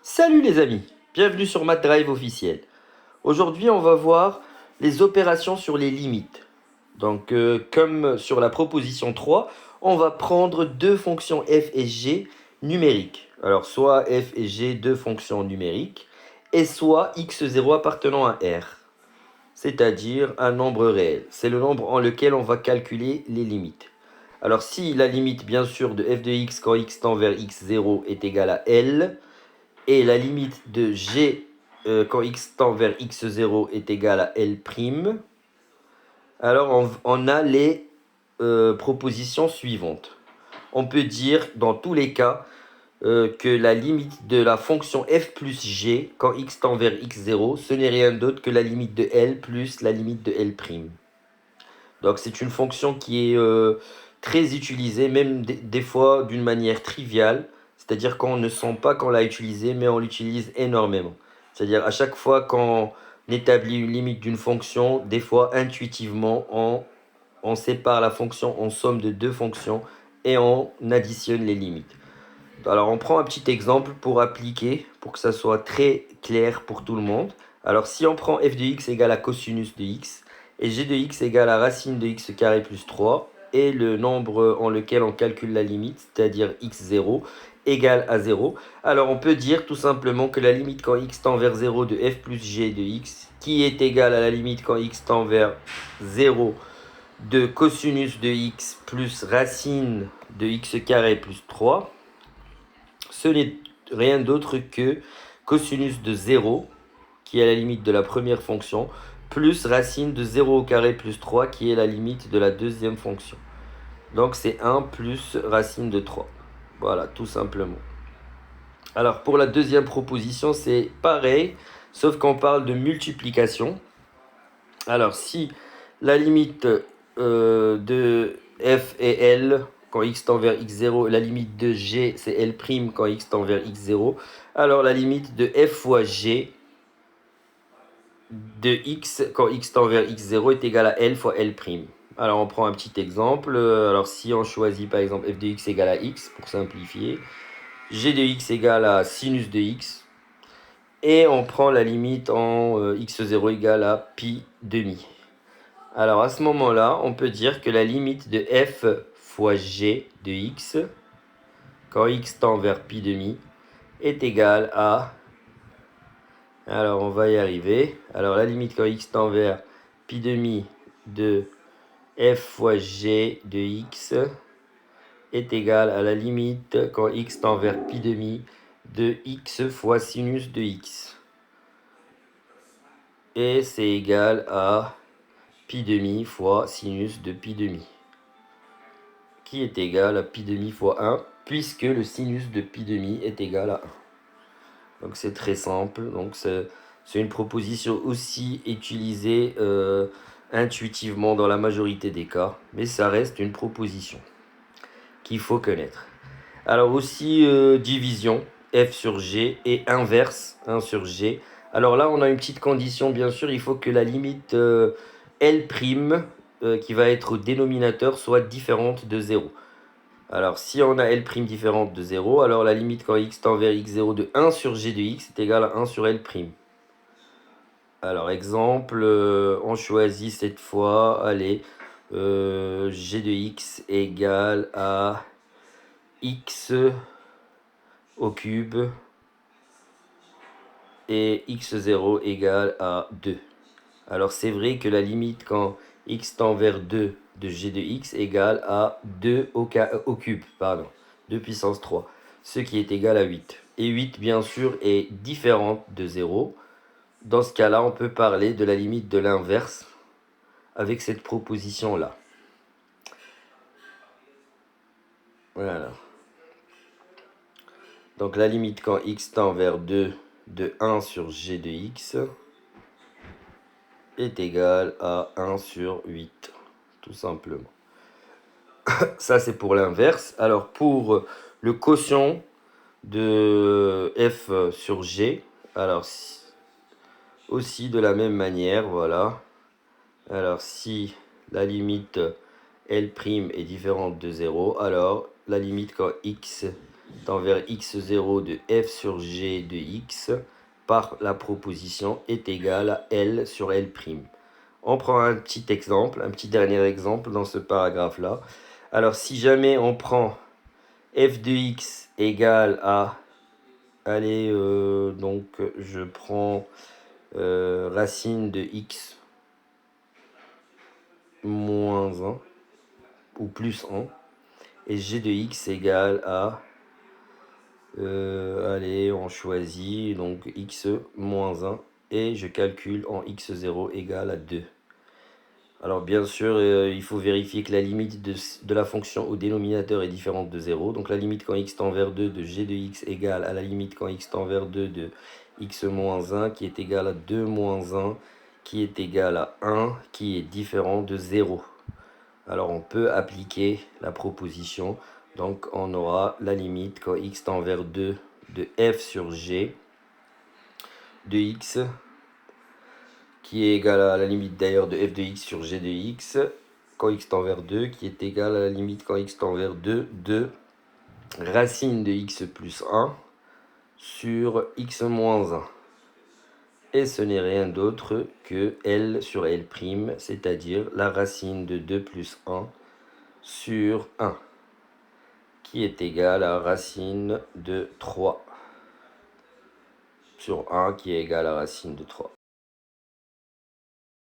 Salut les amis, bienvenue sur MathDrive officiel. Aujourd'hui on va voir les opérations sur les limites. Donc comme sur la proposition 3, on va prendre deux fonctions f et g numériques. Alors soit f et g, deux fonctions numériques, et soit x0 appartenant à R, c'est-à-dire un nombre réel. C'est le nombre en lequel on va calculer les limites. Alors si la limite bien sûr de f de x quand x tend vers x0 est égale à L, et la limite de g quand x tend vers x0 est égale à L', alors on a les propositions suivantes. On peut dire dans tous les cas que la limite de la fonction f plus g quand x tend vers x0, ce n'est rien d'autre que la limite de L plus la limite de L'. Donc c'est une fonction qui est très utilisée, même des fois d'une manière triviale. C'est-à-dire qu'on ne sent pas qu'on l'a utilisée, mais on l'utilise énormément. C'est-à-dire à chaque fois qu'on établit une limite d'une fonction, des fois intuitivement, on sépare la fonction en somme de deux fonctions et on additionne les limites. Alors on prend un petit exemple pour appliquer, pour que ça soit très clair pour tout le monde. Alors si on prend f de x égale à cosinus de x, et g de x égale à racine de x carré plus 3, et le nombre en lequel on calcule la limite, c'est-à-dire x0, égale à 0, alors on peut dire tout simplement que la limite quand x tend vers 0 de f plus g de x, qui est égale à la limite quand x tend vers 0 de cosinus de x plus racine de x carré plus 3, ce n'est rien d'autre que cosinus de 0, qui est la limite de la première fonction, plus racine de 0 au carré plus 3, qui est la limite de la deuxième fonction. Donc c'est 1 plus racine de 3. Voilà, tout simplement. Alors pour la deuxième proposition, c'est pareil, sauf qu'on parle de multiplication. Alors si la limite de f et L quand x tend vers x0, la limite de g c'est L' quand x tend vers x0, alors la limite de f fois g de x quand x tend vers x0 est égale à L fois L'. Alors on prend un petit exemple. Alors si on choisit par exemple f de x égale à x pour simplifier, g de x égale à sinus de x, et on prend la limite en x0 égale à pi demi. Alors à ce moment-là, on peut dire que la limite de f fois g de x quand x tend vers pi demi est égale à... Alors on va y arriver. Alors la limite quand x tend vers pi demi de f fois g de x est égale à la limite quand x tend vers pi demi de x fois sinus de x. Et c'est égal à pi demi fois sinus de pi demi, qui est égal à pi demi fois 1, puisque le sinus de pi demi est égal à 1. Donc c'est très simple. Donc c'est une proposition aussi utilisée intuitivement dans la majorité des cas, mais ça reste une proposition qu'il faut connaître. Alors aussi division, f sur g, et inverse, 1 sur g. Alors là on a une petite condition, bien sûr, il faut que la limite L' qui va être au dénominateur soit différente de 0. Alors si on a L' différente de 0, alors la limite quand x tend vers x0 de 1 sur g de x est égale à 1 sur L'. Alors exemple, on choisit cette fois, allez, g de x égale à x au cube et x0 égale à 2. Alors c'est vrai que la limite quand x tend vers 2 de g de x égale à 2 au cube, 2 puissance 3, ce qui est égal à 8. Et 8 bien sûr est différente de 0. Dans ce cas-là, on peut parler de la limite de l'inverse avec cette proposition-là. Voilà. Donc la limite quand x tend vers 2 de 1 sur g de x est égale à 1 sur 8, tout simplement. Ça, c'est pour l'inverse. Alors, pour le quotient de f sur g, alors aussi de la même manière, voilà. Alors, si la limite L' est différente de 0, alors la limite quand x tend vers x0 de f sur g de x par la proposition est égal à L sur L'. On prend un petit exemple, un petit dernier exemple dans ce paragraphe-là. Alors, si jamais on prend f de x égale à... Allez, donc je prends racine de x moins 1 ou plus 1. Et g de x égale à... allez, on choisit donc x moins 1. Et je calcule en x0 égale à 2. Alors bien sûr, il faut vérifier que la limite de la fonction au dénominateur est différente de 0. Donc la limite quand x tend vers 2 de g de x égale à la limite quand x tend vers 2 de x moins 1 qui est égal à 2 moins 1 qui est égal à 1 qui est différent de 0. Alors on peut appliquer la proposition. Donc on aura la limite quand x tend vers 2 de f sur g de x qui est égal à la limite d'ailleurs de f de x sur g de x quand x tend vers 2 qui est égal à la limite quand x tend vers 2 de racine de x plus 1 sur x moins 1. Et ce n'est rien d'autre que L sur L', c'est-à-dire la racine de 2 plus 1 sur 1, qui est égal à racine de 3 sur 1, qui est égal à racine de 3.